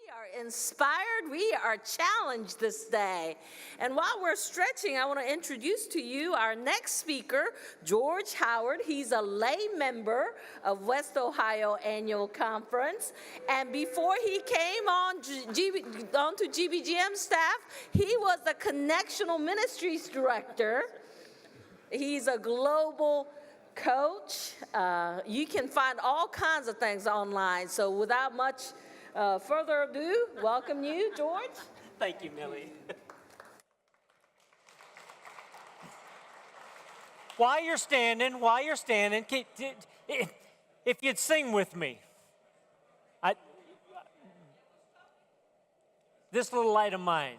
We are inspired, we are challenged this day. And while we're stretching, I want to introduce to you our next speaker, George Howard. He's a lay member of West Ohio Annual Conference. And before he came onto GBGM staff, he was the Connectional Ministries Director. He's a global coach. You can find all kinds of things online. So without much further ado, welcome you, George. Thank you, Millie. While you're standing, if you'd sing with me. This little light of mine.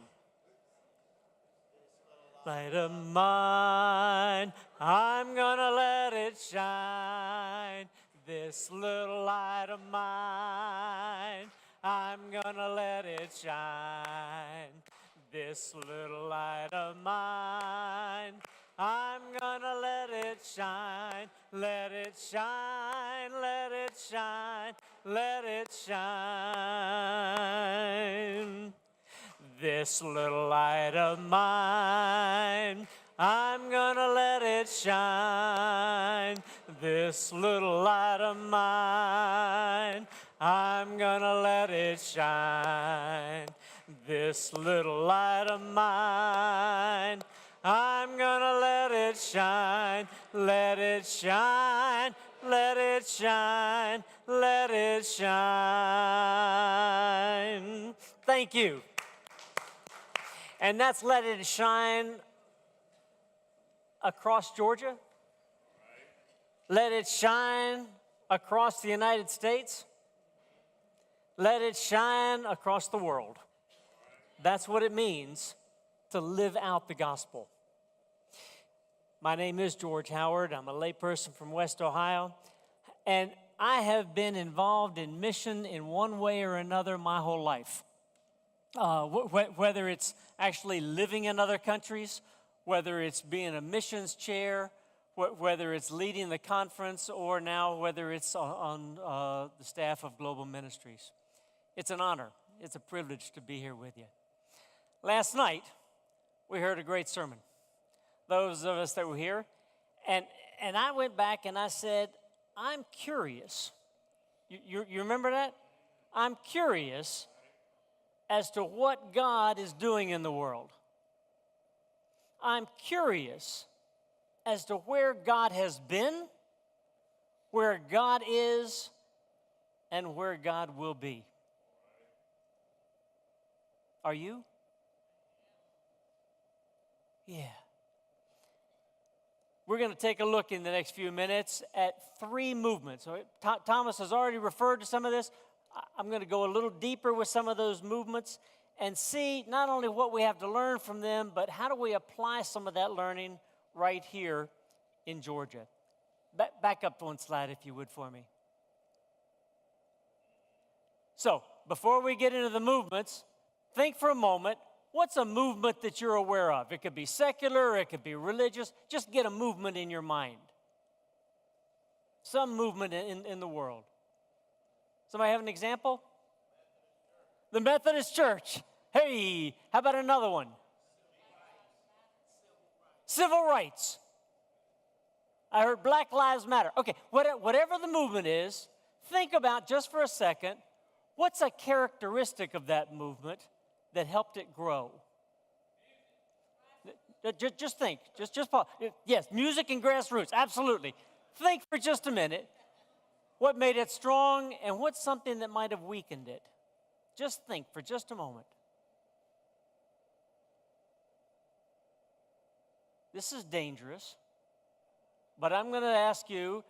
Light of mine, I'm gonna let it shine. This little light of mine, I'm gonna let it shine. This little light of mine, I'm gonna let it shine. Let it shine, let it shine, let it shine. This little light of mine, I'm gonna let it shine. This little light of mine, I'm gonna let it shine. This little light of mine, I'm gonna let it shine. Let it shine, let it shine, let it shine. Thank you. And that's Let It Shine across Georgia. Let it shine across the United States. Let it shine across the world. That's what it means to live out the gospel. My name is George Howard. I'm a layperson from West Ohio. And I have been involved in mission in one way or another my whole life. Whether it's actually living in other countries, whether it's being a missions chair, whether it's leading the conference, or now whether it's on the staff of Global Ministries. It's an honor. It's a privilege to be here with you. Last night, we heard a great sermon. Those of us that were here. And I went back and I said, I'm curious. You remember that? I'm curious as to what God is doing in the world. I'm curious as to where God has been, where God is, and where God will be. Are you? Yeah. We're going to take a look in the next few minutes at three movements. Thomas has already referred to some of this. I'm going to go a little deeper with some of those movements and see not only what we have to learn from them, but how do we apply some of that learning right here in Georgia. Back up one slide, if you would, for me. So, before we get into the movements, think for a moment, what's a movement that you're aware of? It could be secular, it could be religious. Just get a movement in your mind. Some movement in the world. Somebody have an example? The Methodist Church. Hey, how about another one? Civil rights. I heard Black Lives Matter. Okay, whatever the movement is, think about just for a second, what's a characteristic of that movement that helped it grow? Just think. Just pause. Yes, music and grassroots, absolutely. Think for just a minute. What made it strong, and what's something that might have weakened it? Just think for just a moment. This is dangerous, but I'm going to ask you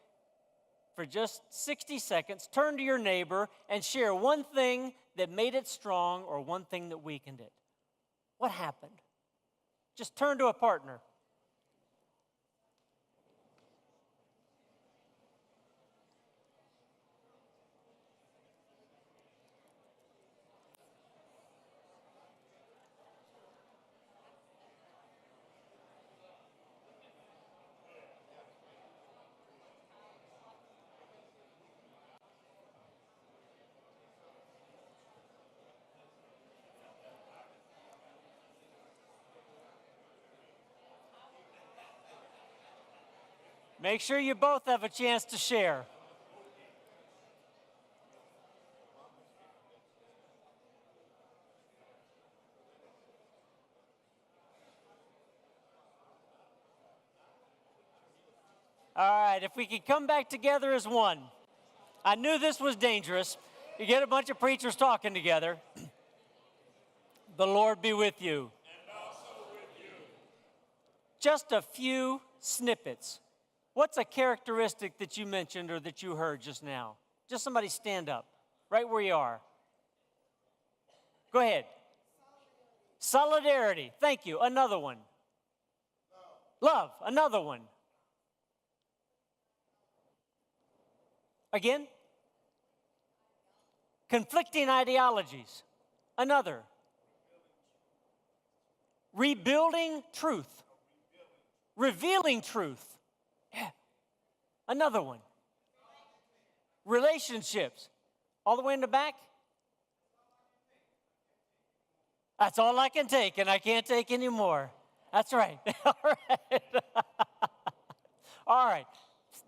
for just 60 seconds, turn to your neighbor and share one thing that made it strong or one thing that weakened it. What happened? Just turn to a partner. Make sure you both have a chance to share. All right, if we could come back together as one. I knew this was dangerous. You get a bunch of preachers talking together. The Lord be with you. And also with you. Just a few snippets. What's a characteristic that you mentioned or that you heard just now? Just somebody stand up, right where you are. Go ahead. Solidarity. Thank you. Another one. Love. Another one. Again? Conflicting ideologies. Another. Rebuilding truth. Revealing truth. Yeah. Another one. Relationships. All the way in the back? That's all I can take, and I can't take any more. That's right. All right. All right.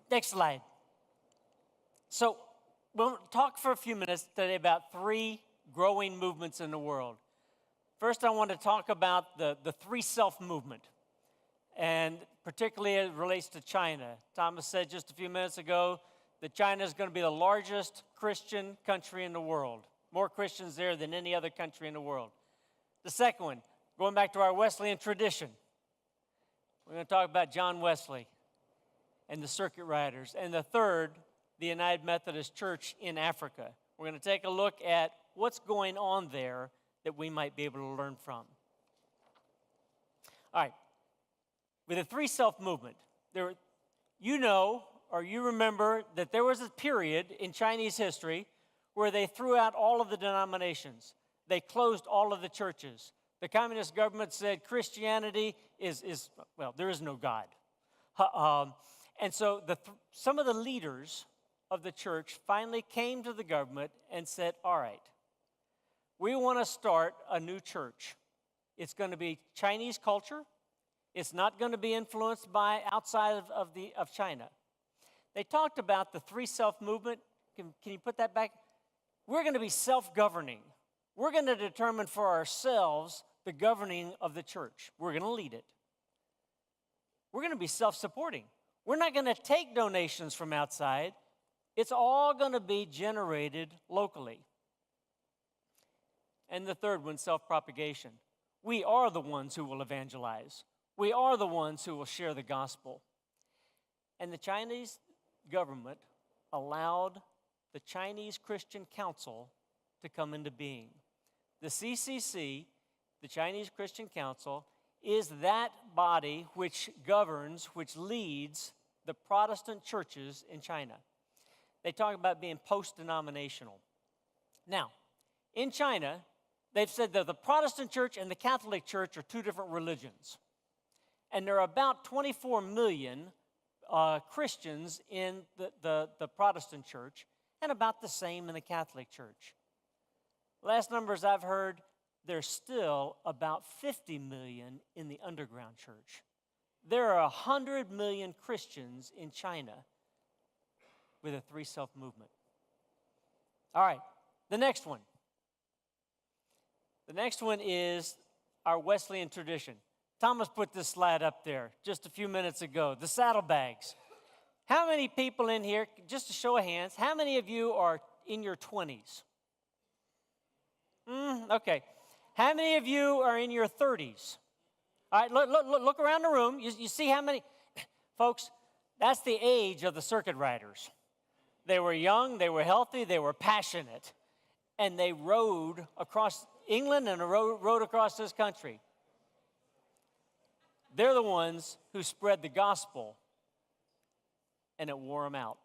Next slide. So we'll talk for a few minutes today about 3 growing movements in the world. First, I want to talk about the 3-self movement, and particularly it relates to China. Thomas said just a few minutes ago that China is going to be the largest Christian country in the world. More Christians there than any other country in the world. The second one, going back to our Wesleyan tradition, we're going to talk about John Wesley and the circuit riders. And the third, the United Methodist Church in Africa. We're going to take a look at what's going on there that we might be able to learn from. All right. With the 3-self movement, you know or you remember that there was a period in Chinese history where they threw out all of the denominations. They closed all of the churches. The communist government said Christianity is well, there is no God. And so some of the leaders of the church finally came to the government and said, all right, we want to start a new church. It's going to be Chinese culture. It's not going to be influenced by outside of China. They talked about the 3-self movement. Can you put that back? We're going to be self-governing. We're going to determine for ourselves the governing of the church. We're going to lead it. We're going to be self-supporting. We're not going to take donations from outside. It's all going to be generated locally. And the third one, self-propagation. We are the ones who will evangelize. We are the ones who will share the gospel. And the Chinese government allowed the Chinese Christian Council to come into being. The CCC, the Chinese Christian Council, is that body which governs, which leads the Protestant churches in China. They talk about being post-denominational. Now, in China, they've said that the Protestant church and the Catholic church are 2 different religions. And there are about 24 million Christians in the Protestant church and about the same in the Catholic church. Last numbers I've heard, there's still about 50 million in the underground church. There are 100 million Christians in China with a 3-self movement. All right, the next one. The next one is our Wesleyan tradition. Thomas put this slide up there just a few minutes ago, the saddlebags. How many people in here, just a show of hands, how many of you are in your 20s? Okay. How many of you are in your 30s? All right, look around the room. You see how many? Folks, that's the age of the circuit riders. They were young, they were healthy, they were passionate, and they rode across England and rode across this country. They're the ones who spread the gospel, and it wore them out.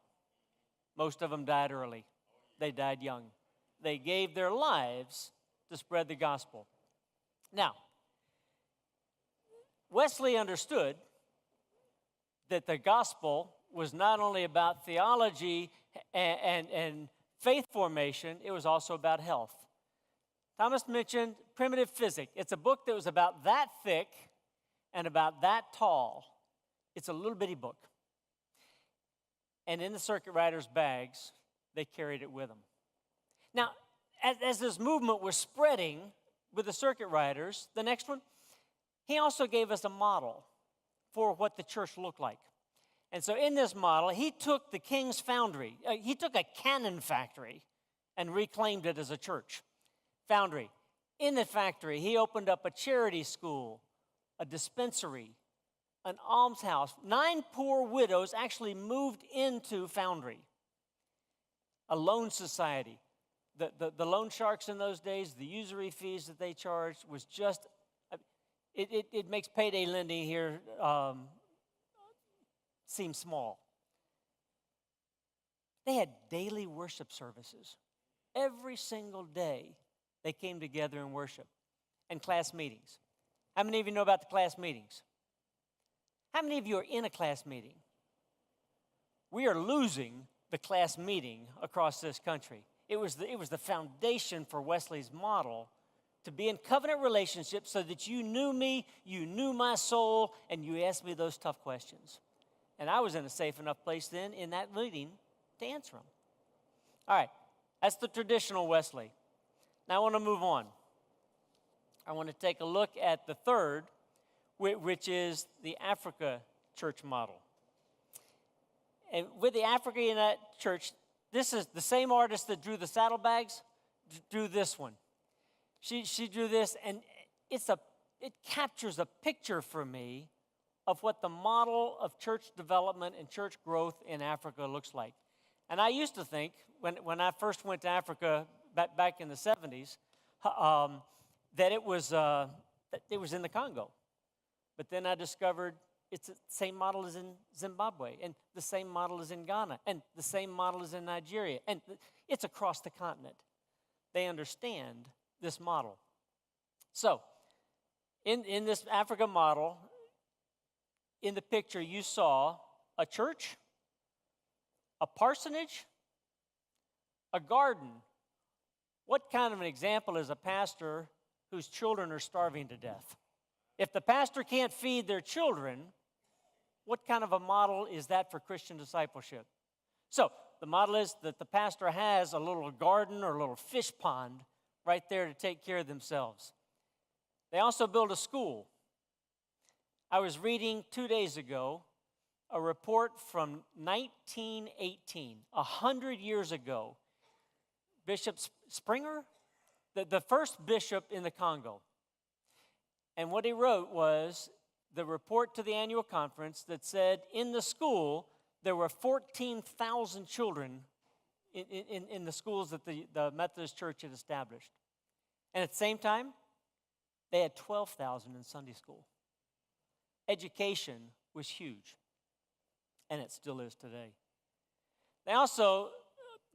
Most of them died early. They died young. They gave their lives to spread the gospel. Now, Wesley understood that the gospel was not only about theology and faith formation, it was also about health. Thomas mentioned Primitive Physics. It's a book that was about that thick and about that tall. It's a little bitty book. And in the circuit riders' bags, they carried it with them. Now, as this movement was spreading with the circuit riders, the next one, he also gave us a model for what the church looked like. And so in this model, he took the King's Foundry. He took a cannon factory and reclaimed it as a church foundry. In the factory, he opened up a charity school, a dispensary, an almshouse. 9 poor widows actually moved into Foundry. A loan society. The loan sharks in those days, the usury fees that they charged was just, it makes payday lending here seem small. They had daily worship services. Every single day, they came together and worship. And class meetings. How many of you know about the class meetings? How many of you are in a class meeting? We are losing the class meeting across this country. It was the foundation for Wesley's model to be in covenant relationship so that you knew me, you knew my soul, and you asked me those tough questions. And I was in a safe enough place then in that meeting to answer them. All right, that's the traditional Wesley. Now I want to move on. I want to take a look at the third, which is the Africa church model. And with the Africa United Church, this is the same artist that drew the saddlebags, drew this one. She drew this, and it captures a picture for me of what the model of church development and church growth in Africa looks like. And I used to think, when I first went to Africa back in the 70s, that it was in the Congo. But then I discovered it's the same model as in Zimbabwe, and the same model as in Ghana, and the same model as in Nigeria, and it's across the continent. They understand this model. So, in this Africa model, in the picture you saw a church, a parsonage, a garden. What kind of an example is a pastor whose children are starving to death? If the pastor can't feed their children, what kind of a model is that for Christian discipleship? So the model is that the pastor has a little garden or a little fish pond right there to take care of themselves. They also build a school. I was reading 2 days ago a report from 1918, 100 years ago. Bishop Springer, the first bishop in the Congo. And what he wrote was the report to the annual conference that said in the school there were 14,000 children in the schools that the Methodist Church had established. And at the same time, they had 12,000 in Sunday school. Education was huge, and it still is today. They also,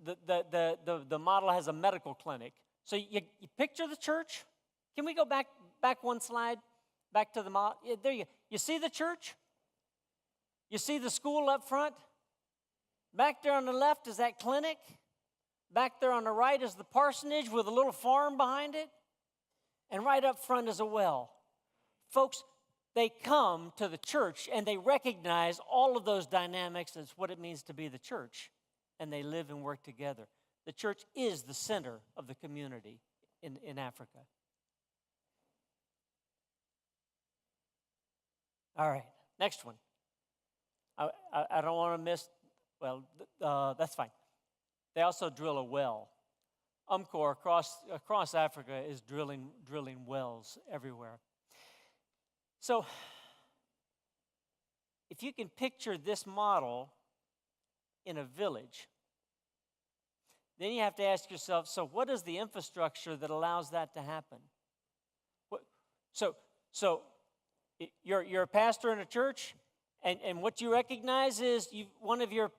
the model has a medical clinic. So you picture the church. Can we go back one slide? Back to the model. Yeah, there you see the church? You see the school up front? Back there on the left is that clinic. Back there on the right is the parsonage with a little farm behind it. And right up front is a well. Folks, they come to the church and they recognize all of those dynamics as what it means to be the church. And they live and work together. The church is the center of the community in Africa. All right, next one. I don't want to miss, that's fine. They also drill a well. UMCOR across Africa is drilling wells everywhere. So, if you can picture this model in a village, then you have to ask yourself, so what is the infrastructure that allows that to happen? So you're a pastor in a church, and what you recognize is one of your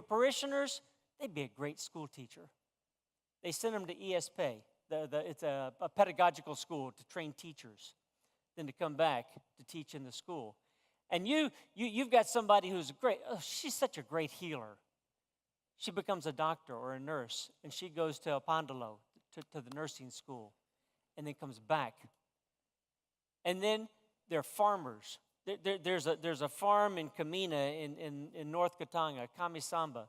parishioners, they'd be a great school teacher. They send them to ESP. It's a pedagogical school to train teachers, then to come back to teach in the school. And you've got somebody who's great. Oh, she's such a great healer. She becomes a doctor or a nurse, and she goes to Apandalo, to the nursing school, and then comes back. And then they're farmers. There's a farm in Kamina in North Katanga, Kamisamba,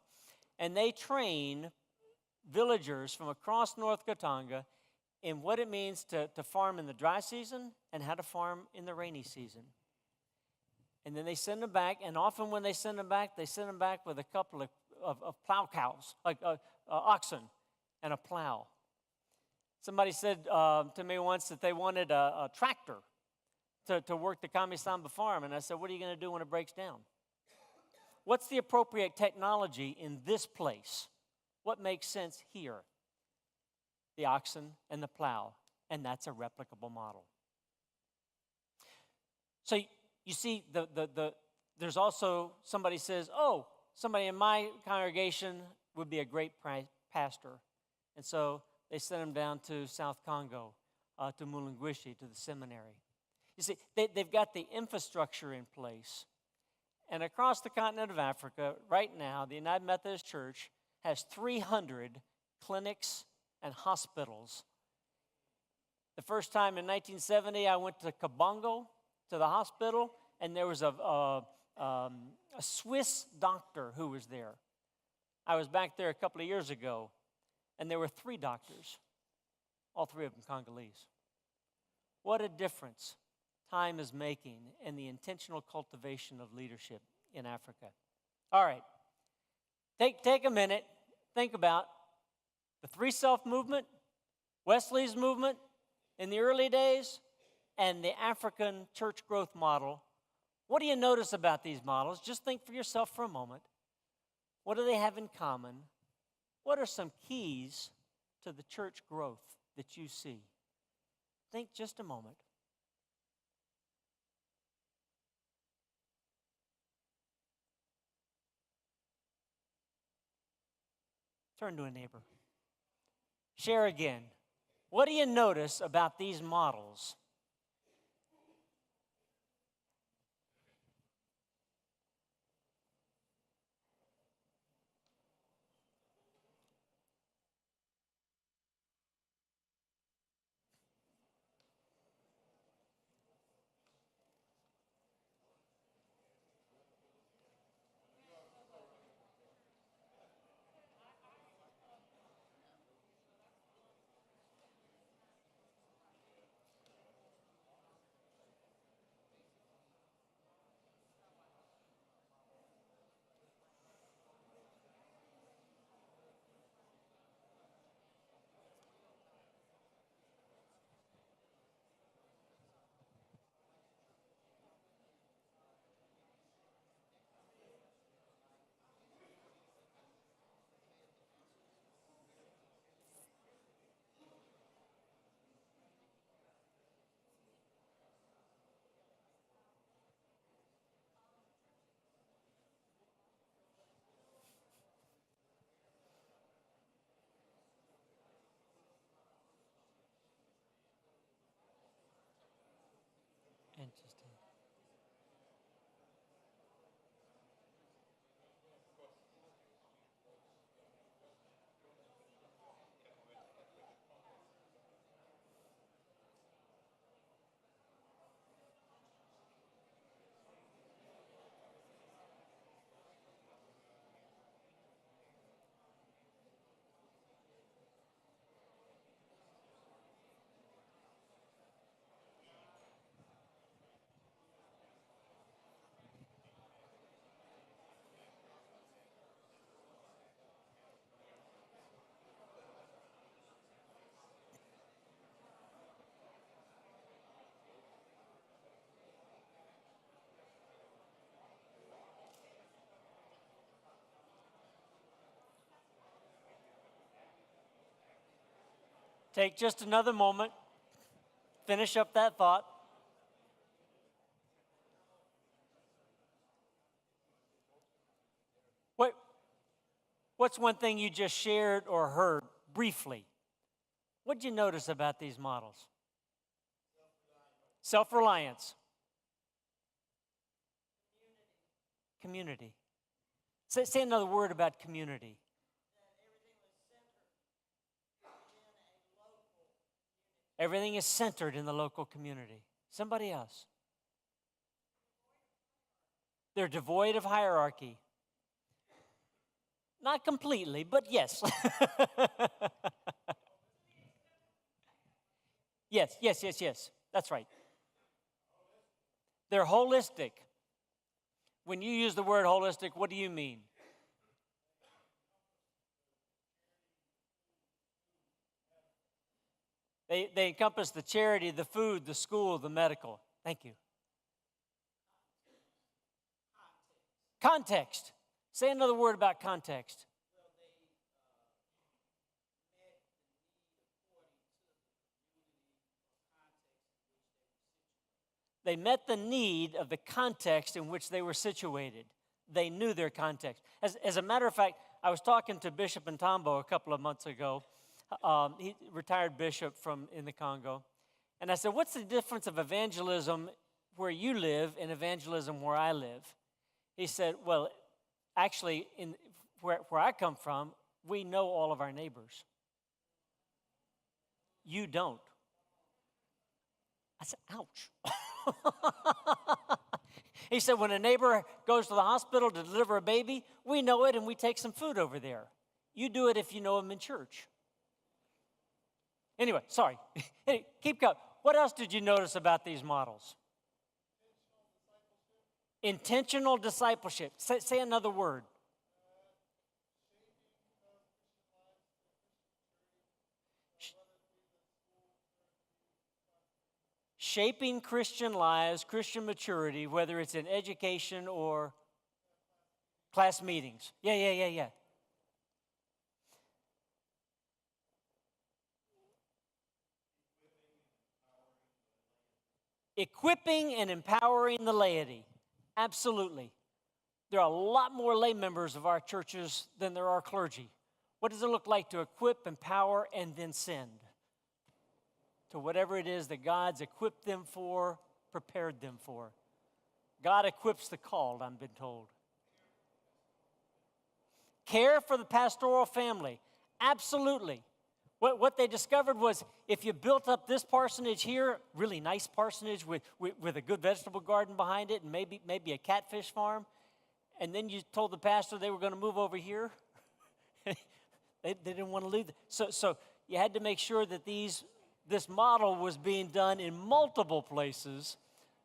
and they train villagers from across North Katanga in what it means to farm in the dry season and how to farm in the rainy season. And then they send them back, and often when they send them back with a couple of plow cows, like oxen and a plow. Somebody said to me once that they wanted a tractor to work the Kamisamba farm, and I said, what are you going to do when it breaks down? What's the appropriate technology in this place? What makes sense here? The oxen and the plow, and that's a replicable model. So you see, there's also somebody says, oh, somebody in my congregation would be a great pastor. And so they sent him down to South Congo, to Mulungwishi, to the seminary. You see, they've got the infrastructure in place. And across the continent of Africa, right now, the United Methodist Church has 300 clinics and hospitals. The first time in 1970, I went to Kabongo, to the hospital, and there was a Swiss doctor who was there. I was back there a couple of years ago, and there were 3 doctors, all 3 of them Congolese. What a difference time is making in the intentional cultivation of leadership in Africa. All right, take a minute, think about the 3 Self movement, Wesley's movement in the early days, and the African church growth model. What do you notice about these models? Just think for yourself for a moment. What do they have in common? What are some keys to the church growth that you see? Think just a moment. Turn to a neighbor. Share again. What do you notice about these models? Interesting. Take just another moment. Finish up that thought. What's one thing you just shared or heard briefly? What did you notice about these models? Self-reliance. Community. Say another word about community. Everything is centered in the local community. Somebody else. They're devoid of hierarchy. Not completely, but yes. Yes. That's right. They're holistic. When you use the word holistic, what do you mean? They encompass the charity, the food, the school, the medical. Thank you. Context. Say another word about context. They met the need of the context in which they were situated. They knew their context. As a matter of fact, I was talking to Bishop Ntambo a couple of months ago. He retired bishop in the Congo. And I said, what's the difference of evangelism where you live and evangelism where I live? He said, well, actually, where I come from, we know all of our neighbors. You don't. I said, ouch. He said, when a neighbor goes to the hospital to deliver a baby, we know it and we take some food over there. You do it if you know him in church. Anyway, sorry. Keep going. What else did you notice about these models? Intentional discipleship. Say another word. Shaping Christian lives, Christian maturity, whether it's in education or class meetings. Yeah. Equipping and empowering the laity. Absolutely. There are a lot more lay members of our churches than there are clergy. What does it look like to equip, empower, and then send to whatever it is that God's equipped them for, prepared them for? God equips the called, I've been told. Care for the pastoral family. Absolutely. What they discovered was if you built up this parsonage here, really nice parsonage with a good vegetable garden behind it and maybe a catfish farm, and then you told the pastor they were going to move over here, they didn't want to leave. So you had to make sure that this model was being done in multiple places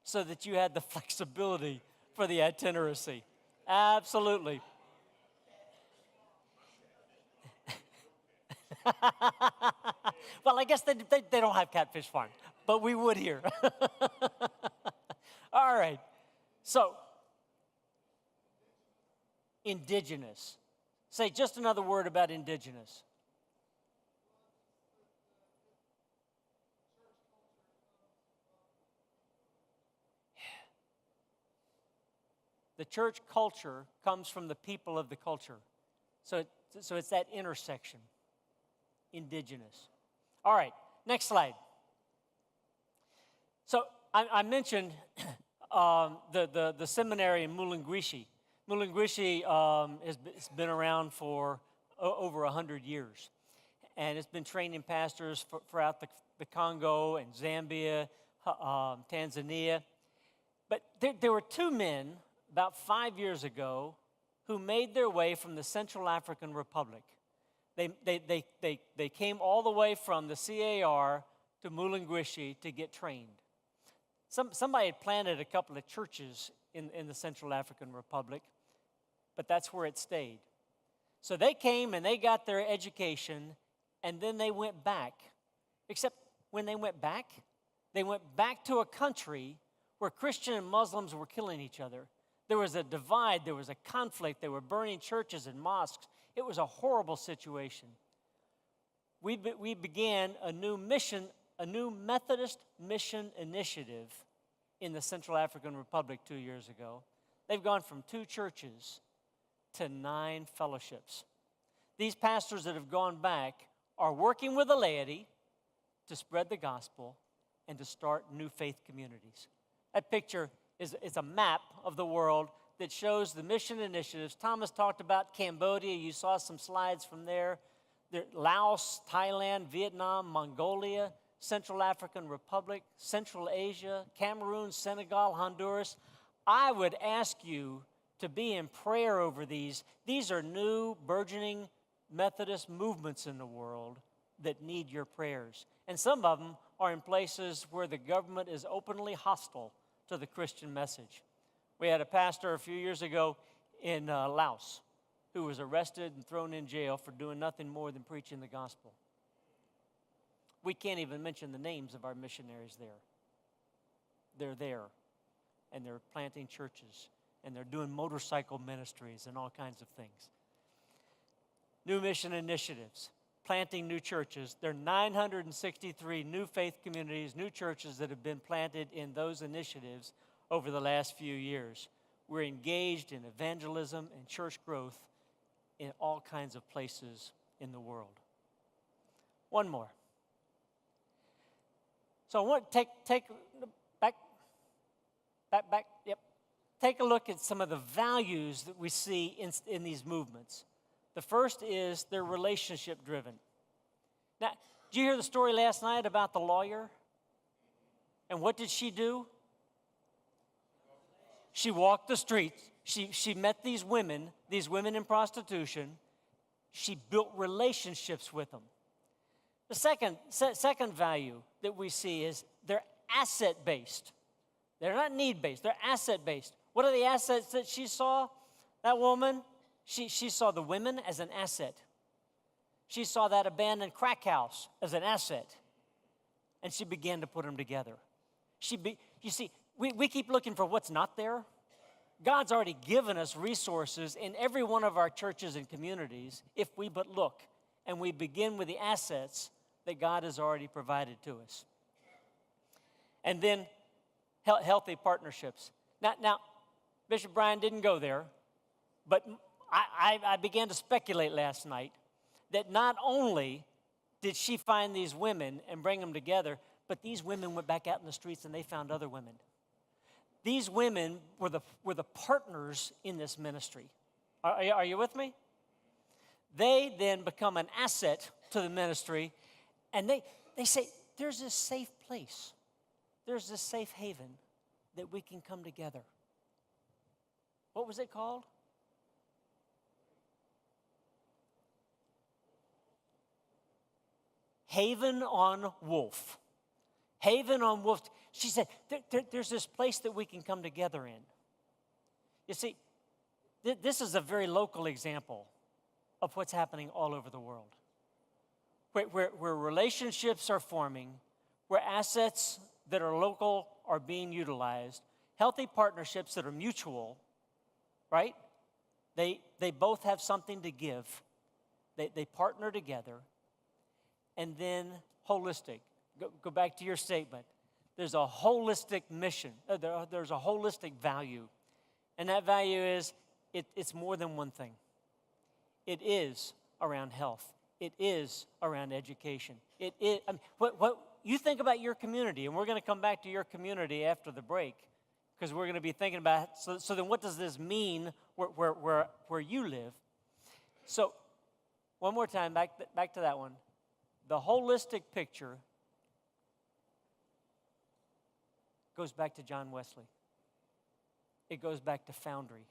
so that you had the flexibility for the itineracy. Absolutely. Well, I guess they don't have catfish farm, but we would here. All right. So, indigenous. Say just another word about indigenous. The church culture comes from the people of the culture. So it's that intersection. Indigenous. All right, next slide. So I mentioned the seminary in Mulungwishi. Mulungwishi has been around for over 100 years, and it's been training pastors throughout the Congo and Zambia, Tanzania. But there were two men about 5 years ago who made their way from the Central African Republic. They came all the way from the CAR to Mulungwishi to get trained. Somebody had planted a couple of churches in the Central African Republic, but that's where it stayed. So they came and they got their education, and then they went back. Except when they went back to a country where Christian and Muslims were killing each other. There was a divide, there was a conflict, they were burning churches and mosques. It was a horrible situation. We began a new mission, a new Methodist mission initiative in the Central African Republic 2 years ago. They've gone from 2 churches to 9 fellowships. These pastors that have gone back are working with the laity to spread the gospel and to start new faith communities. That picture is a map of the world that shows the mission initiatives. Thomas talked about Cambodia. You saw some slides from there. Laos, Thailand, Vietnam, Mongolia, Central African Republic, Central Asia, Cameroon, Senegal, Honduras. I would ask you to be in prayer over these. These are new, burgeoning Methodist movements in the world that need your prayers. And some of them are in places where the government is openly hostile to the Christian message. We had a pastor a few years ago in Laos who was arrested and thrown in jail for doing nothing more than preaching the gospel. We can't even mention the names of our missionaries there. They're there, and they're planting churches, and they're doing motorcycle ministries and all kinds of things. New mission initiatives, planting new churches. There are 963 new faith communities, new churches that have been planted in those initiatives over the last few years. We're engaged in evangelism and church growth in all kinds of places in the world. One more. So I want to take back. Yep. Take a look at some of the values that we see in these movements. The first is they're relationship driven. Now, did you hear the story last night about the lawyer? And what did she do? She walked the streets. She met these women in prostitution. She built relationships with them. The second value that we see is they're asset-based. They're not need-based. They're asset-based. What are the assets that she saw? That woman, she saw the women as an asset. She saw that abandoned crack house as an asset. And she began to put them together. You see, we keep looking for what's not there. God's already given us resources in every one of our churches and communities if we but look. And we begin with the assets that God has already provided to us. And then healthy partnerships. Now, Bishop Brian didn't go there, but I began to speculate last night that not only did she find these women and bring them together, but these women went back out in the streets and they found other women. These women were the partners in this ministry. Are you with me? They then become an asset to the ministry, and they say, there's this safe place. There's this safe haven that we can come together. What was it called? Haven on Wolf. Haven on Wolf. She said, there's this place that we can come together in. You see, this is a very local example of what's happening all over the world. Where relationships are forming, where assets that are local are being utilized, healthy partnerships that are mutual, right? They both have something to give. They partner together. And then holistic. Go back to your statement. There's a holistic mission. There's a holistic value. And that value is, it's more than one thing. It is around health. It is around education. It is, what you think about your community, and we're going to come back to your community after the break, because we're going to be thinking about, so then what does this mean where you live? So, one more time, back to that one. The holistic picture goes back to John Wesley. It goes back to Foundry.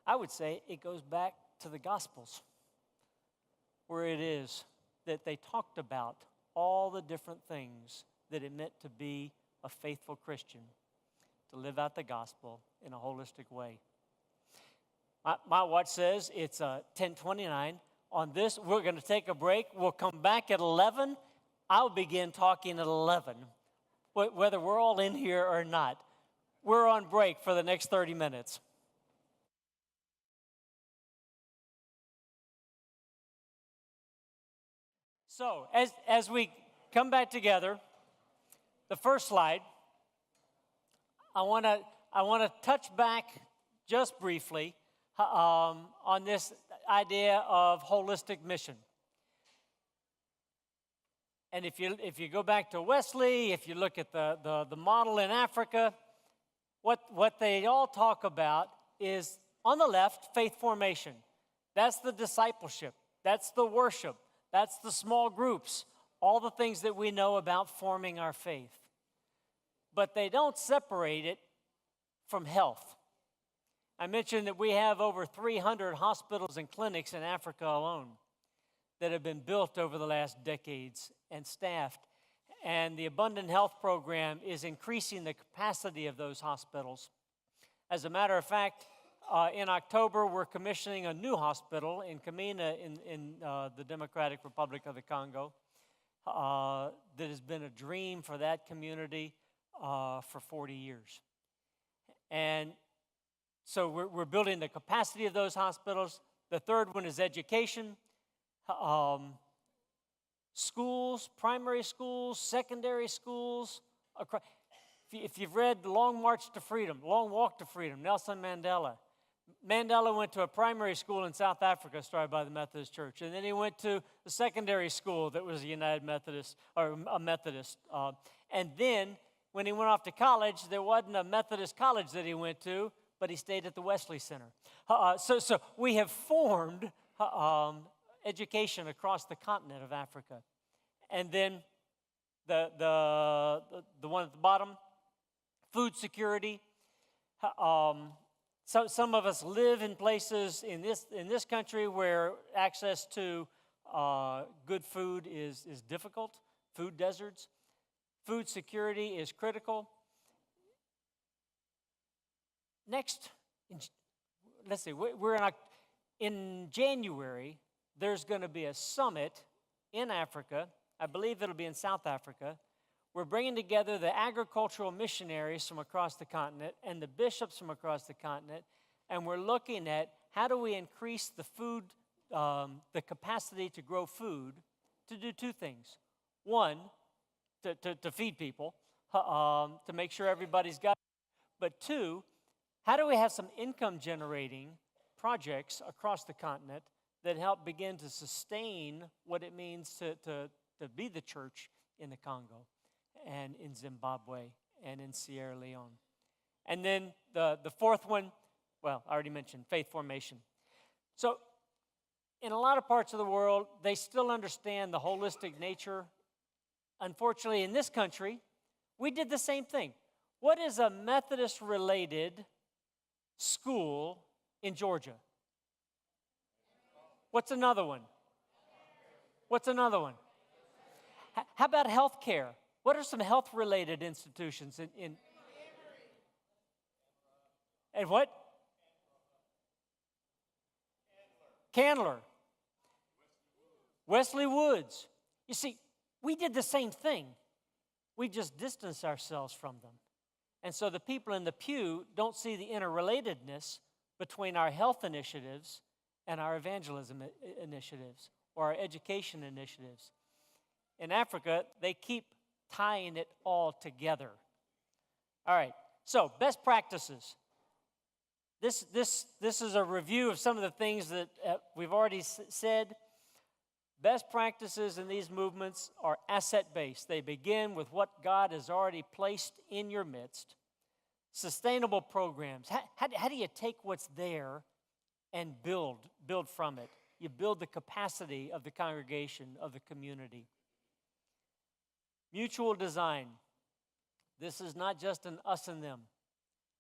I would say it goes back to the Gospels, where it is that they talked about all the different things that it meant to be a faithful Christian, to live out the gospel in a holistic way. My watch says it's 10:29. On this, we're going to take a break. We'll come back at 11. I'll begin talking at 11, whether we're all in here or not. We're on break for the next 30 minutes. So, as we come back together, the first slide, I want to touch back just briefly on this idea of holistic mission. And if you go back to Wesley, if you look at the model in Africa, what they all talk about is, on the left, faith formation. That's the discipleship. That's the worship. That's the small groups. All the things that we know about forming our faith. But they don't separate it from health. I mentioned that we have over 300 hospitals and clinics in Africa alone that have been built over the last decades and staffed. And the Abundant Health Program is increasing the capacity of those hospitals. As a matter of fact, in October, we're commissioning a new hospital in Kamina in the Democratic Republic of the Congo that has been a dream for that community for 40 years. And so we're building the capacity of those hospitals. The third one is education. Schools, primary schools, secondary schools. If you've read Long March to Freedom, Long Walk to Freedom, Nelson Mandela. Mandela went to a primary school in South Africa started by the Methodist Church. And then he went to the secondary school that was a United Methodist, or a Methodist. And then when he went off to college, there wasn't a Methodist college that he went to, but he stayed at the Wesley Center. So we have formed education across the continent of Africa. And then the one at the bottom, food security. So some of us live in places in this country where access to good food is difficult, food deserts. Food security is critical. Next, let's see, in January, there's going to be a summit in Africa. I believe it'll be in South Africa. We're bringing together the agricultural missionaries from across the continent and the bishops from across the continent, and we're looking at how do we increase the food, the capacity to grow food, to do two things. One, to feed people, to make sure everybody's got it. But two, how do we have some income-generating projects across the continent that help begin to sustain what it means to be the church in the Congo and in Zimbabwe and in Sierra Leone? And then the fourth one, well, I already mentioned, faith formation. So in a lot of parts of the world, they still understand the holistic nature. Unfortunately, in this country, we did the same thing. What is a Methodist-related school in Georgia? What's another one? What's another one? How about health care? What are some health-related institutions in and what? Candler. Wesley Woods. You see, we did the same thing. We just distanced ourselves from them. And so the people in the pew don't see the interrelatedness between our health initiatives and our evangelism initiatives or our education initiatives. In Africa, they keep tying it all together. All right, so best practices. This is a review of some of the things that we've already said. Best practices in these movements are asset-based. They begin with what God has already placed in your midst. Sustainable programs. How do you take what's there and build from it? You build the capacity of the congregation, of the community. Mutual design. This is not just an us and them.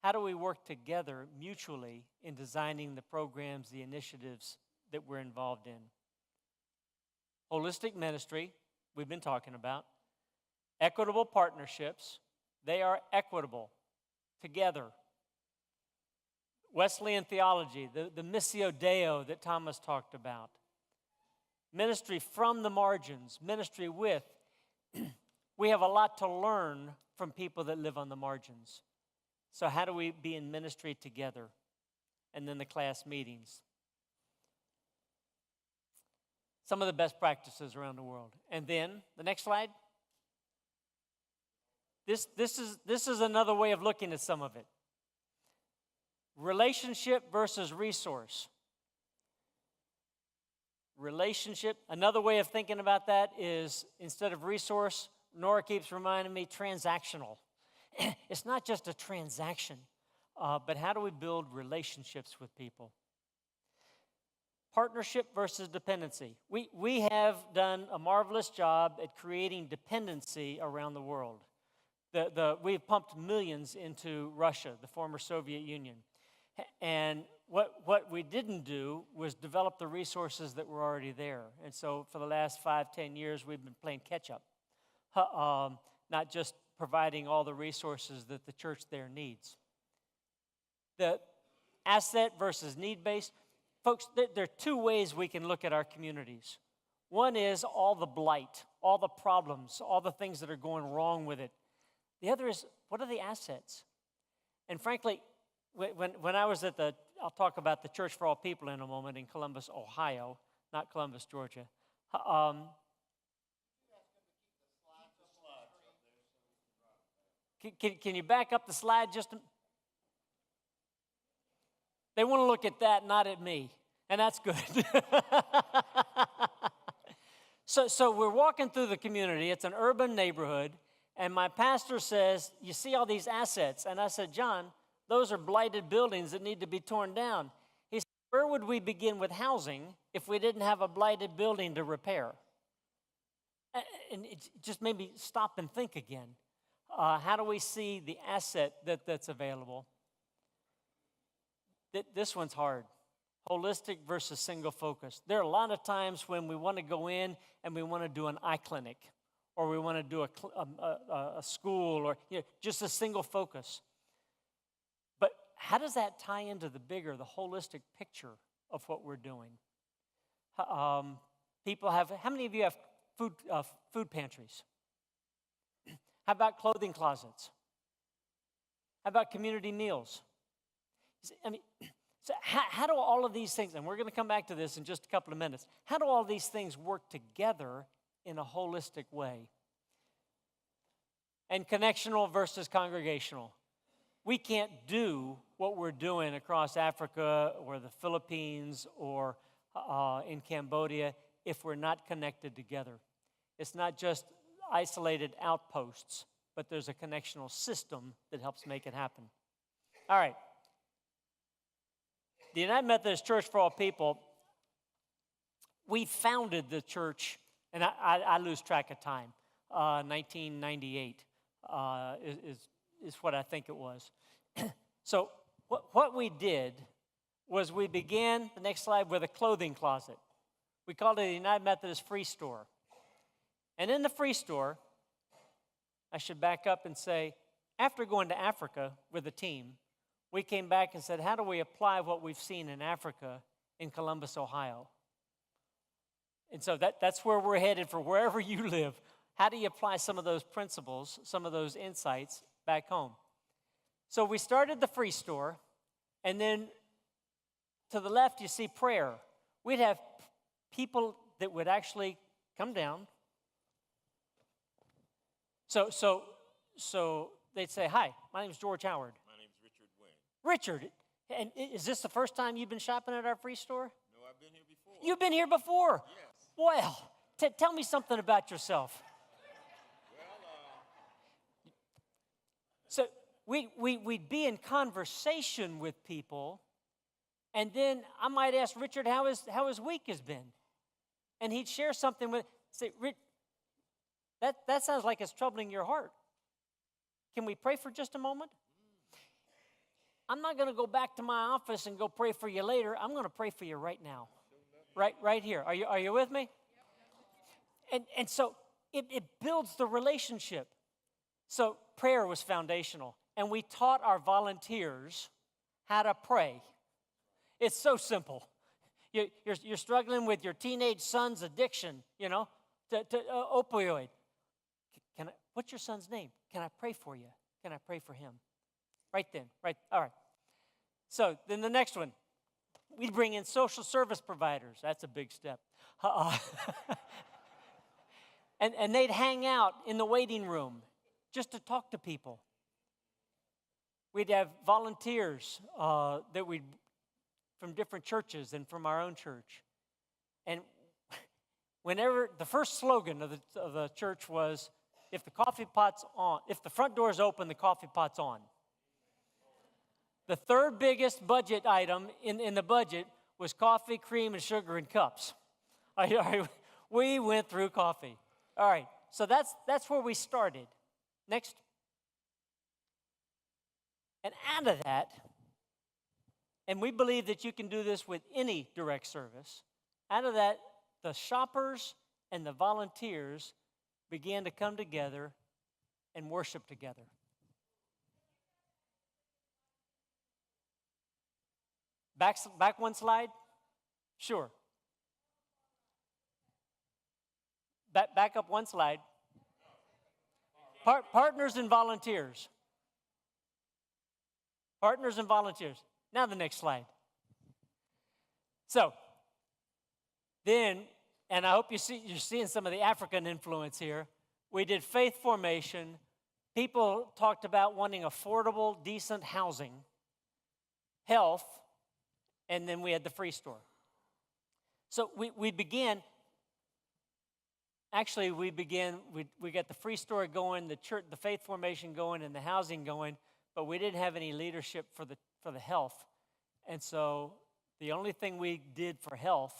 How do we work together mutually in designing the programs, the initiatives that we're involved in? Holistic ministry, we've been talking about. Equitable partnerships, they are equitable together. Wesleyan theology, the missio deo that Thomas talked about. Ministry from the margins, ministry with. We have a lot to learn from people that live on the margins. So how do we be in ministry together? And then the class meetings. Some of the best practices around the world. And then, the next slide. This is another way of looking at some of it. Relationship versus resource. Relationship, another way of thinking about that is, instead of resource, Nora keeps reminding me, transactional. It's not just a transaction, but how do we build relationships with people? Partnership versus dependency. We have done a marvelous job at creating dependency around the world. We've pumped millions into Russia, the former Soviet Union. And what we didn't do was develop the resources that were already there. And so for the last 5-10 years, we've been playing catch up, not just providing all the resources that the church there needs. The asset versus need-based. Folks, there are two ways we can look at our communities. One is all the blight, all the problems, all the things that are going wrong with it. The other is, what are the assets? And frankly, when I was I'll talk about the Church for All People in a moment in Columbus, Ohio, not Columbus, Georgia. Can you back up the slide just a... They want to look at that, not at me, and that's good. So we're walking through the community. It's an urban neighborhood, and my pastor says, you see all these assets? And I said, John, those are blighted buildings that need to be torn down. He said, where would we begin with housing if we didn't have a blighted building to repair? And it just made me stop and think again. How do we see the asset that's available? This one's hard. Holistic versus single focus. There are a lot of times when we want to go in and we want to do an eye clinic, or we want to do a school, or just a single focus. But how does that tie into the bigger, the holistic picture of what we're doing? People have. How many of you have food pantries? How about clothing closets? How about community meals? I mean, so how do all of these things, and we're going to come back to this in just a couple of minutes, how do all these things work together in a holistic way? And connectional versus congregational. We can't do what we're doing across Africa or the Philippines or in Cambodia if we're not connected together. It's not just isolated outposts, but there's a connectional system that helps make it happen. All right. The United Methodist Church for All People, we founded the church, and I lose track of time, 1998 is what I think it was. So what we did was we began, the next slide, with a clothing closet. We called it the United Methodist Free Store. And in the free store, I should back up and say, after going to Africa with a team, we came back and said, how do we apply what we've seen in Africa in Columbus, Ohio? And so that's where we're headed for wherever you live. How do you apply some of those principles, some of those insights back home? So we started the free store, and then to the left you see prayer. We'd have people that would actually come down. So they'd say, hi, my name's George Howard. Richard, and is this the first time you've been shopping at our free store? No, I've been here before. You've been here before? Yes. Well, tell me something about yourself. So we'd be in conversation with people, and then I might ask Richard how his week has been. And he'd share something with, say, Rich, that sounds like it's troubling your heart. Can we pray for just a moment? I'm not going to go back to my office and go pray for you later. I'm going to pray for you right now. Right here. Are you with me? And so it builds the relationship. So prayer was foundational. And we taught our volunteers how to pray. It's so simple. You're struggling with your teenage son's addiction, to opioid. What's your son's name? Can I pray for you? Can I pray for him? Right then, right, all right. So then the next one, we bring in social service providers. That's a big step. And they'd hang out in the waiting room just to talk to people. We'd have volunteers from different churches and from our own church. And whenever, the first slogan of the church was, if the front door's open, the coffee pot's on. The third biggest budget item in the budget was coffee, cream, and sugar in cups. We went through coffee. All right, so that's where we started. Next. And out of that, and we believe that you can do this with any direct service, out of that, the shoppers and the volunteers began to come together and worship together. Back one slide? Sure. Back up one slide. Partners and volunteers. Partners and volunteers. Now the next slide. So, then, and I hope you're seeing some of the African influence here. We did faith formation. People talked about wanting affordable, decent housing, health, and then we had the free store. So we began. Actually, we got the free store going, the church, the faith formation going, and the housing going, but we didn't have any leadership for the health. And so the only thing we did for health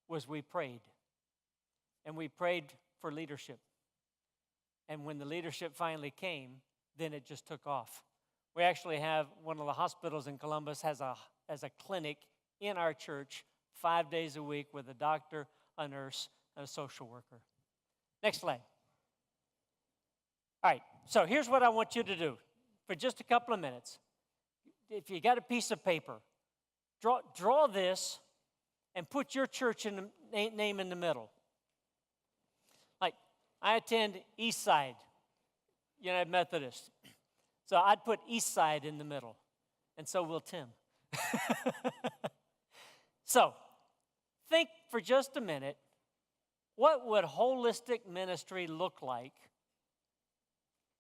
was we prayed. And we prayed for leadership. And when the leadership finally came, then it just took off. We actually have one of the hospitals in Columbus has a clinic in our church 5 days a week with a doctor, a nurse, and a social worker. Next slide. All right, so here's what I want you to do for just a couple of minutes. If you got a piece of paper, draw this and put your church name in the middle. Like, I attend East Side United Methodist. So I'd put East Side in the middle, and so will Tim. So, think for just a minute, what would holistic ministry look like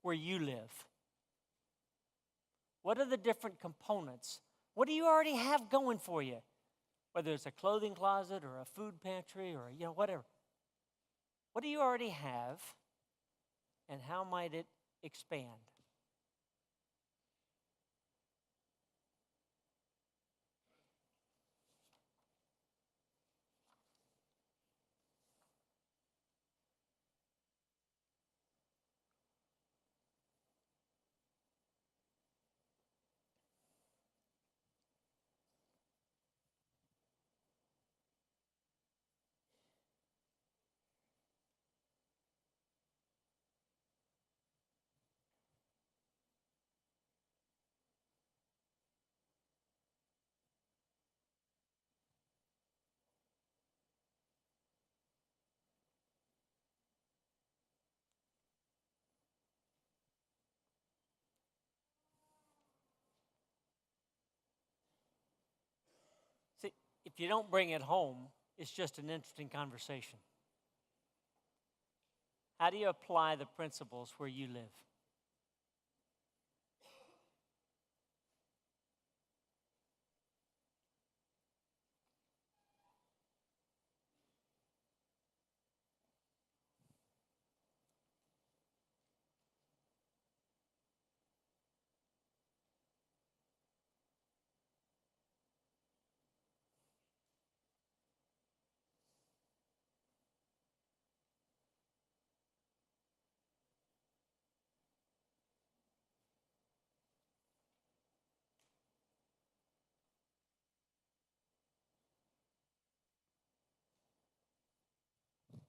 where you live? What are the different components? What do you already have going for you? Whether it's a clothing closet or a food pantry or whatever. What do you already have, and how might it expand? See, if you don't bring it home, it's just an interesting conversation. How do you apply the principles where you live?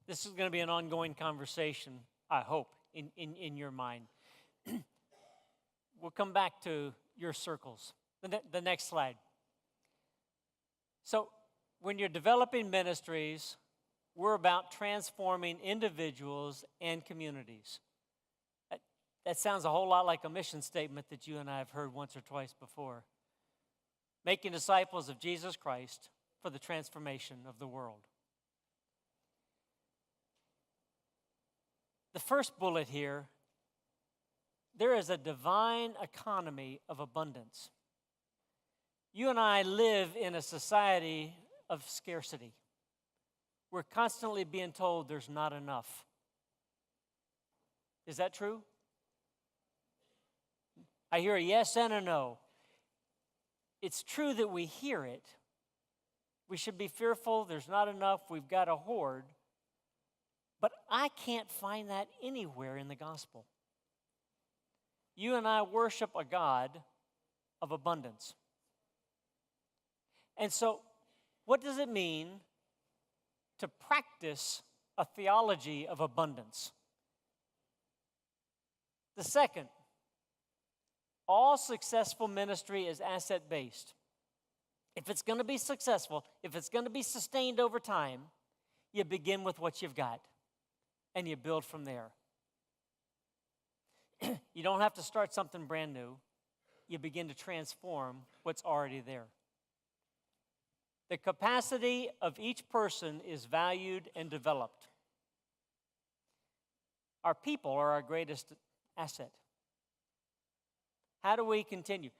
This is going to be an ongoing conversation, I hope, in your mind. We'll come back to your circles. The next slide. So, when you're developing ministries, we're about transforming individuals and communities. That sounds a whole lot like a mission statement that you and I have heard once or twice before. Making disciples of Jesus Christ for the transformation of the world. The first bullet here, there is a divine economy of abundance. You and I live in a society of scarcity. We're constantly being told there's not enough. Is that true? I hear a yes and a no. It's true that we hear it. We should be fearful, there's not enough, we've got a hoard. But I can't find that anywhere in the gospel. You and I worship a God of abundance. And so, what does it mean to practice a theology of abundance? The second, all successful ministry is asset-based. If it's going to be successful, if it's going to be sustained over time, you begin with what you've got, and you build from there. You don't have to start something brand new. You begin to transform what's already there. The capacity of each person is valued and developed. Our people are our greatest asset. How do we continue?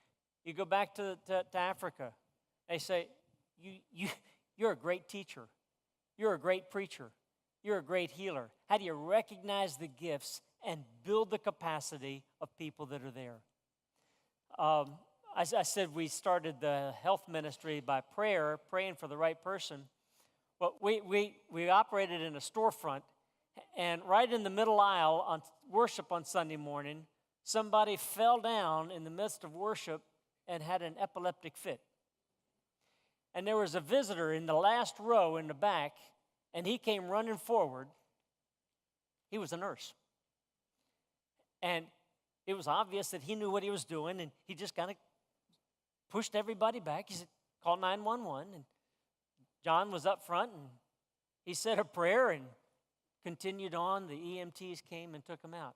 You go back to Africa. They say, you're a great teacher. You're a great preacher. You're a great healer. How do you recognize the gifts and build the capacity of people that are there? I said we started the health ministry by praying for the right person. But we operated in a storefront, and right in the middle aisle on worship on Sunday morning, somebody fell down in the midst of worship and had an epileptic fit. And there was a visitor in the last row in the back, and he came running forward. He was a nurse. And it was obvious that he knew what he was doing, and he just kind of pushed everybody back. He said, call 911, and John was up front, and he said a prayer and continued on. The EMTs came and took him out.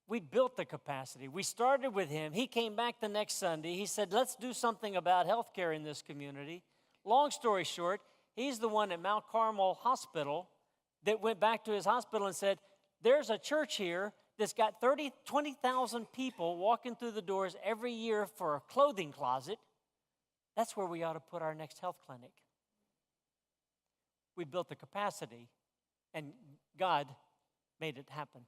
We built the capacity. We started with him. He came back the next Sunday. He said, let's do something about health care in this community. Long story short, he's the one at Mount Carmel Hospital that went back to his hospital and said, there's a church here that's got 20,000 people walking through the doors every year for a clothing closet. That's where we ought to put our next health clinic. We built the capacity, and God made it happen.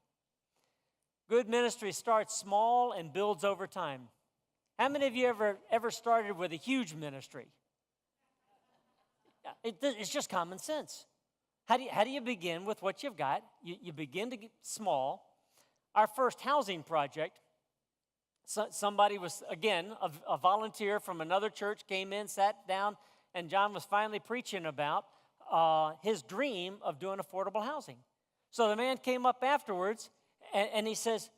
Good ministry starts small and builds over time. How many of you ever started with a huge ministry? It's just common sense. How do you begin with what you've got? You begin to get small. Our first housing project, somebody was, again, a volunteer from another church came in, sat down, and John was finally preaching about his dream of doing affordable housing. So the man came up afterwards, and he says,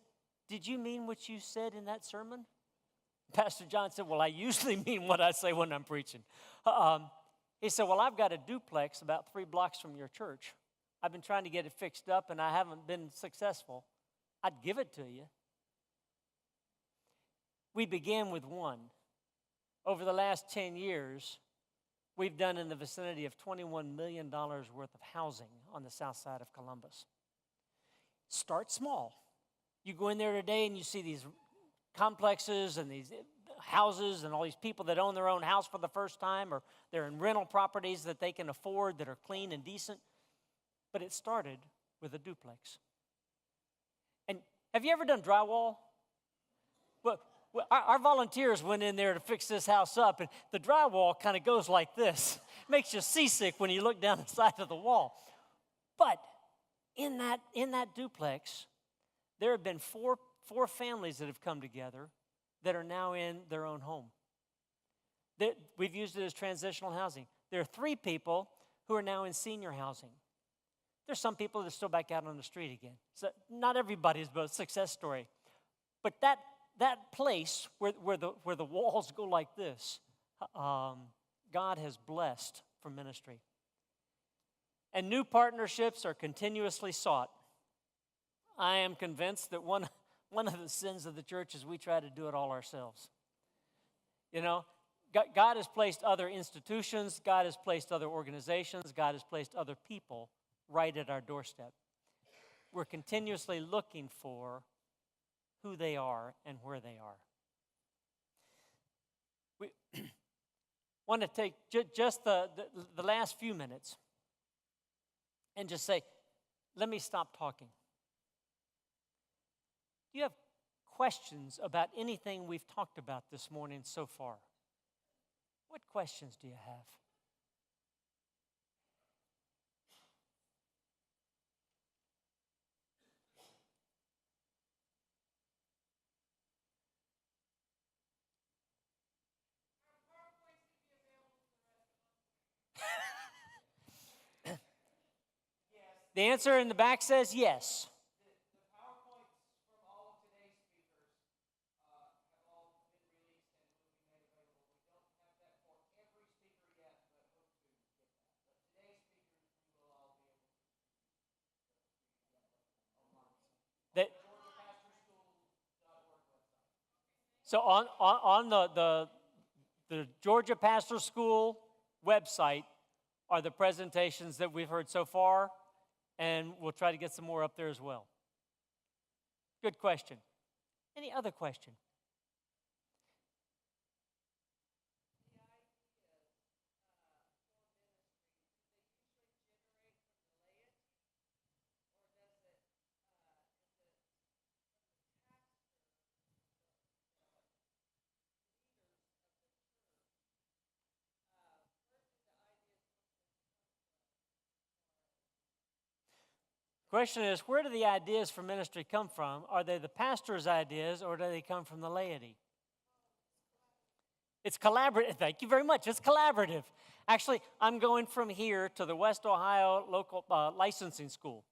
did you mean what you said in that sermon? Pastor John said, well, I usually mean what I say when I'm preaching. He said, well, I've got a duplex about 3 blocks from your church. I've been trying to get it fixed up, and I haven't been successful. I'd give it to you. We began with one. Over the last 10 years, we've done in the vicinity of $21 million worth of housing on the south side of Columbus. Start small. You go in there today and you see these complexes and these houses and all these people that own their own house for the first time, or they're in rental properties that they can afford that are clean and decent. But it started with a duplex. And have you ever done drywall? Well, our volunteers went in there to fix this house up, and the drywall kind of goes like this. Makes you seasick when you look down the side of the wall. But in that duplex, there have been four families that have come together that are now in their own home. We've used it as transitional housing. There are 3 people who are now in senior housing. There's some people that are still back out on the street again. So not everybody's a success story. But that place where the walls go like this, God has blessed for ministry. And new partnerships are continuously sought. I am convinced that one of the sins of the church is we try to do it all ourselves. You know, God has placed other institutions, God has placed other organizations, God has placed other people right at our doorstep. We're continuously looking for who they are and where they are. We want to take just the last few minutes and just say, let me stop talking. Do you have questions about anything we've talked about this morning so far? What questions do you have? The answer in the back says yes. That, so on the Georgia Pastor School website are the presentations that we've heard so far, and we'll try to get some more up there as well. Good question. Any other question? Question is, where do the ideas for ministry come from? Are they the pastor's ideas, or do they come from the laity? It's collaborative. Thank you very much. It's collaborative. Actually, I'm going from here to the West Ohio local licensing school,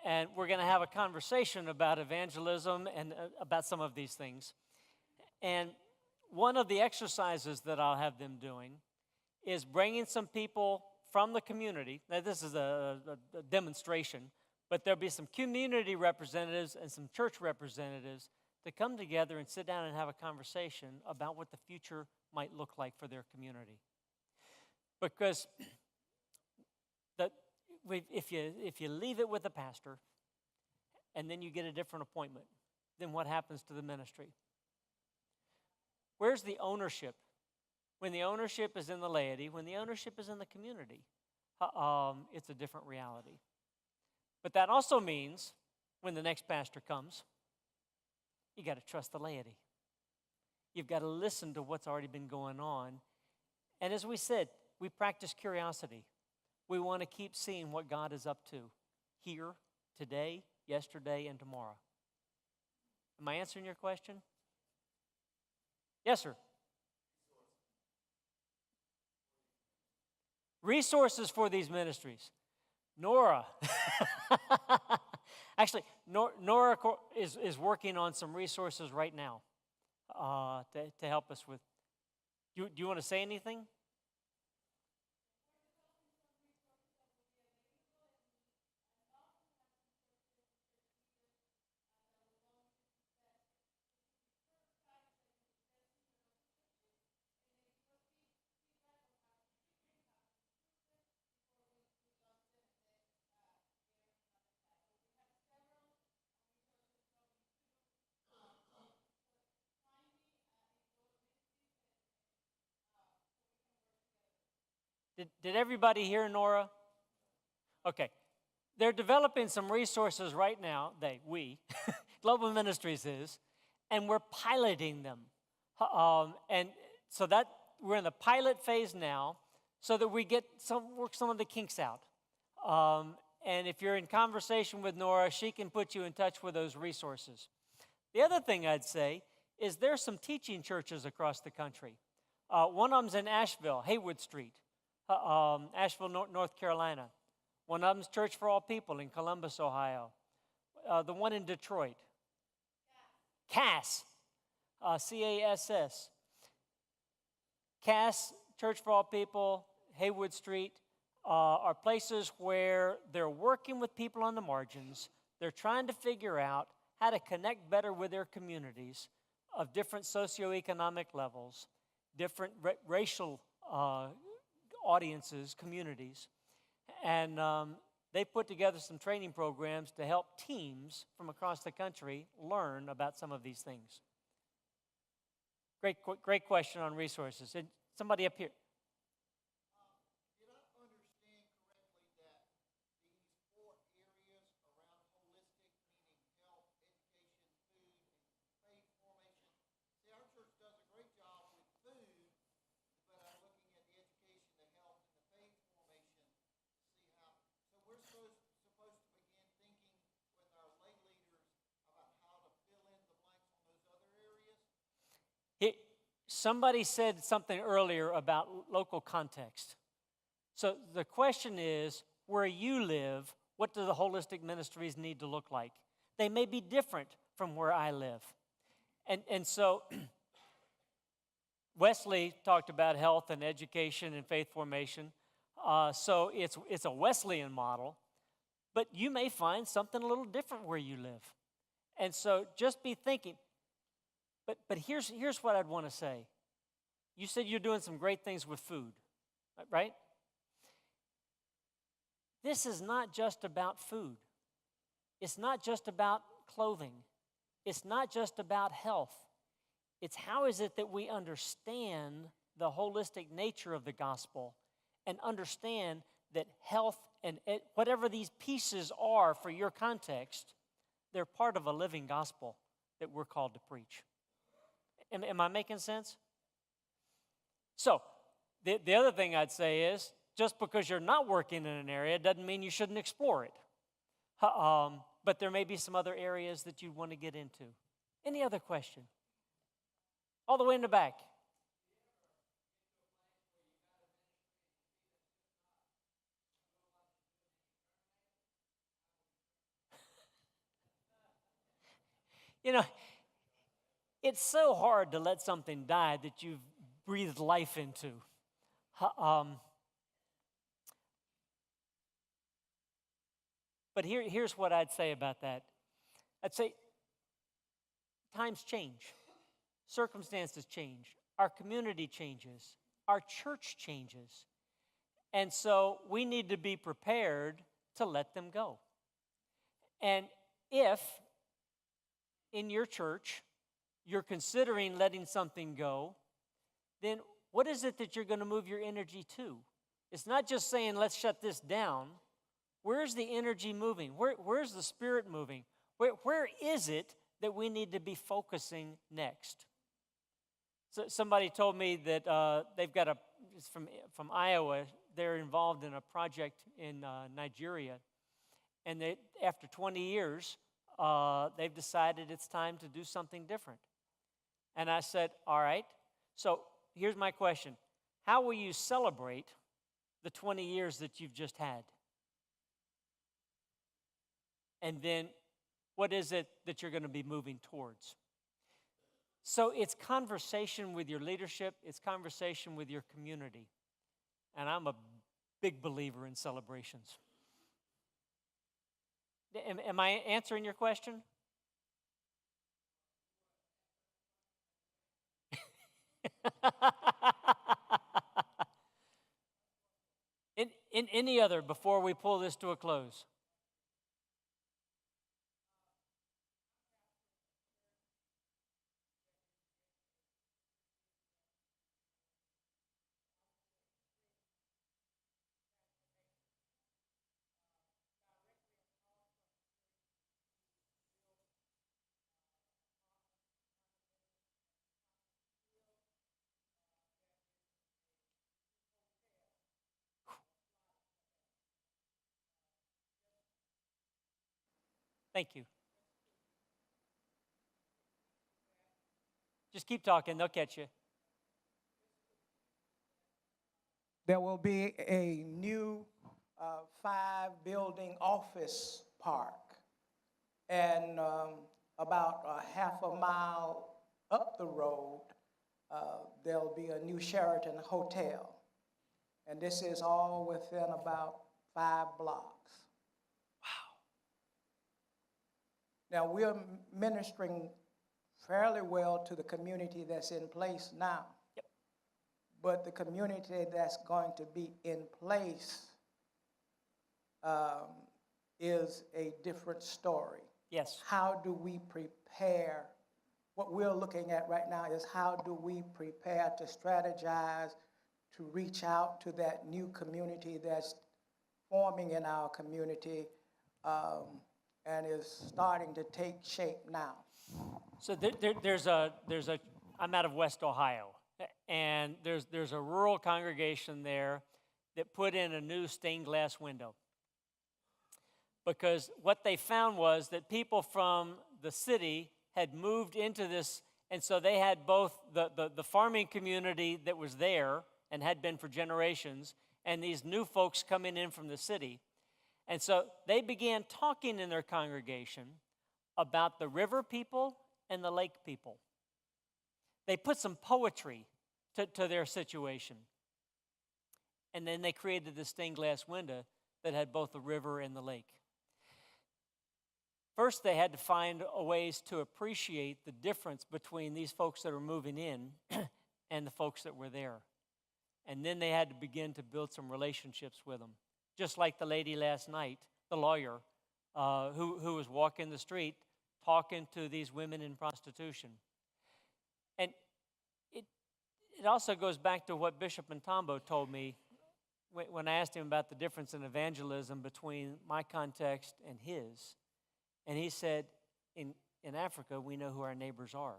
and we're going to have a conversation about evangelism and about some of these things. And one of the exercises that I'll have them doing is bringing some people from the community. Now, this is a demonstration, but there'll be some community representatives and some church representatives to come together and sit down and have a conversation about what the future might look like for their community. Because if you leave it with the pastor and then you get a different appointment, then what happens to the ministry? Where's the ownership? When the ownership is in the laity, when the ownership is in the community, it's a different reality. But that also means when the next pastor comes, you got to trust the laity. You've got to listen to what's already been going on. And as we said, we practice curiosity. We want to keep seeing what God is up to here, today, yesterday, and tomorrow. Am I answering your question? Yes, sir. Resources for these ministries. Nora. Actually, Nora is working on some resources right now to help us with. Do you want to say anything? Did everybody hear Nora? Okay. They're developing some resources right now, we, Global Ministries is, and we're piloting them. And so that we're in the pilot phase now so that we work some of the kinks out. And if you're in conversation with Nora, she can put you in touch with those resources. The other thing I'd say is there's some teaching churches across the country. One of them's in Asheville, Haywood Street. Asheville, North Carolina. One of them's Church for All People in Columbus, Ohio. The one in Detroit. CASS. C-A-S-S. CASS, Church for All People, Haywood Street, are places where they're working with people on the margins. They're trying to figure out how to connect better with their communities of different socioeconomic levels, different racial audiences, communities, and they put together some training programs to help teams from across the country learn about some of these things. Great question on resources. And somebody up here. Did I understand correctly that these 4 areas around holistic, meaning health, education, food, and faith formation? See, our church does a great job with food, but I'm looking at the education, the health, and the faith formation to see how. So we're supposed to begin thinking with our lay leaders about how to fill in the blanks on those other areas. Somebody said something earlier about local context. So the question is, where you live, what do the holistic ministries need to look like? They may be different from where I live. And so Wesley talked about health and education and faith formation. So it's a Wesleyan model, but you may find something a little different where you live. And so just be thinking. But here's what I'd want to say. You said you're doing some great things with food, right? This is not just about food. It's not just about clothing. It's not just about health. It's how is it that we understand the holistic nature of the gospel and understand that health and whatever these pieces are for your context, they're part of a living gospel that we're called to preach. Am I making sense? So, the other thing I'd say is, just because you're not working in an area doesn't mean you shouldn't explore it. But there may be some other areas that you want to get into. Any other question? All the way in the back. You know, it's so hard to let something die that you've breathed life into. But here's what I'd say about that. I'd say times change. Circumstances change. Our community changes. Our church changes. And so we need to be prepared to let them go. And if in your church you're considering letting something go, then what is it that you're going to move your energy to? It's not just saying, let's shut this down. Where's the energy moving? Where's the Spirit moving? Where is it that we need to be focusing next? So somebody told me that they've got it's from Iowa, they're involved in a project in Nigeria. And after 20 years, they've decided it's time to do something different. And I said, all right, so here's my question. How will you celebrate the 20 years that you've just had? And then what is it that you're going to be moving towards? So it's conversation with your leadership. It's conversation with your community. And I'm a big believer in celebrations. Am I answering your question? in any other before we pull this to a close? Thank you. Just keep talking, they'll catch you. There will be a new 5-building office park. And about a half a mile up the road, there'll be a new Sheraton hotel. And this is all within about 5 blocks. Now, we're ministering fairly well to the community that's in place now. Yep. But the community that's going to be in place is a different story. Yes. How do we prepare? What we're looking at right now is how do we prepare to strategize, to reach out to that new community that's forming in our community, and is starting to take shape now. So there's a. I'm out of West Ohio, and there's a rural congregation there that put in a new stained glass window. Because what they found was that people from the city had moved into this, and so they had both the farming community that was there and had been for generations, and these new folks coming in from the city. And so they began talking in their congregation about the river people and the lake people. They put some poetry to their situation. And then they created this stained glass window that had both the river and the lake. First, they had to find ways to appreciate the difference between these folks that are moving in and the folks that were there. And then they had to begin to build some relationships with them. Just like the lady last night, the lawyer, who was walking the street talking to these women in prostitution. And it also goes back to what Bishop Ntambo told me when I asked him about the difference in evangelism between my context and his. And he said, in Africa, we know who our neighbors are.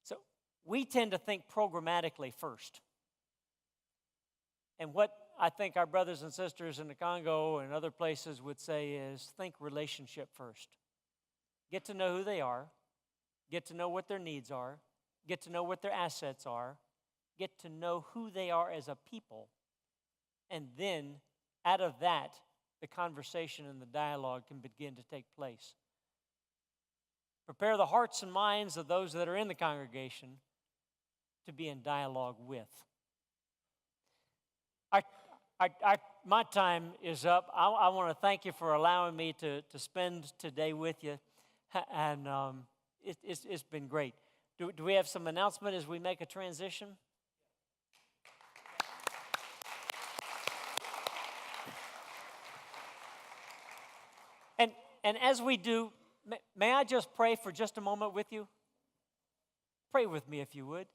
So we tend to think programmatically first. And what I think our brothers and sisters in the Congo and other places would say is think relationship first. Get to know who they are. Get to know what their needs are. Get to know what their assets are. Get to know who they are as a people. And then, out of that, the conversation and the dialogue can begin to take place. Prepare the hearts and minds of those that are in the congregation to be in dialogue with. My time is up. I want to thank you for allowing me to spend today with you, and it's been great. Do we have some announcement as we make a transition? And as we do, may I just pray for just a moment with you? Pray with me if you would.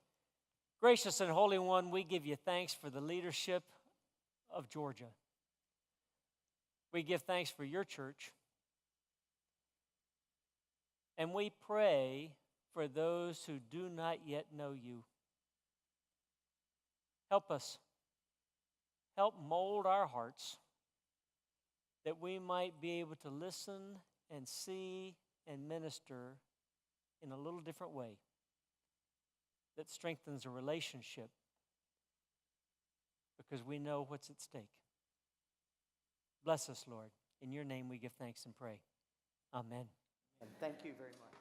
Gracious and Holy One, we give you thanks for the leadership of Georgia. We give thanks for your church. And we pray for those who do not yet know you. Help us. Help mold our hearts that we might be able to listen and see and minister in a little different way that strengthens a relationship because we know what's at stake. Bless us, Lord. In your name we give thanks and pray. Amen. And thank you very much.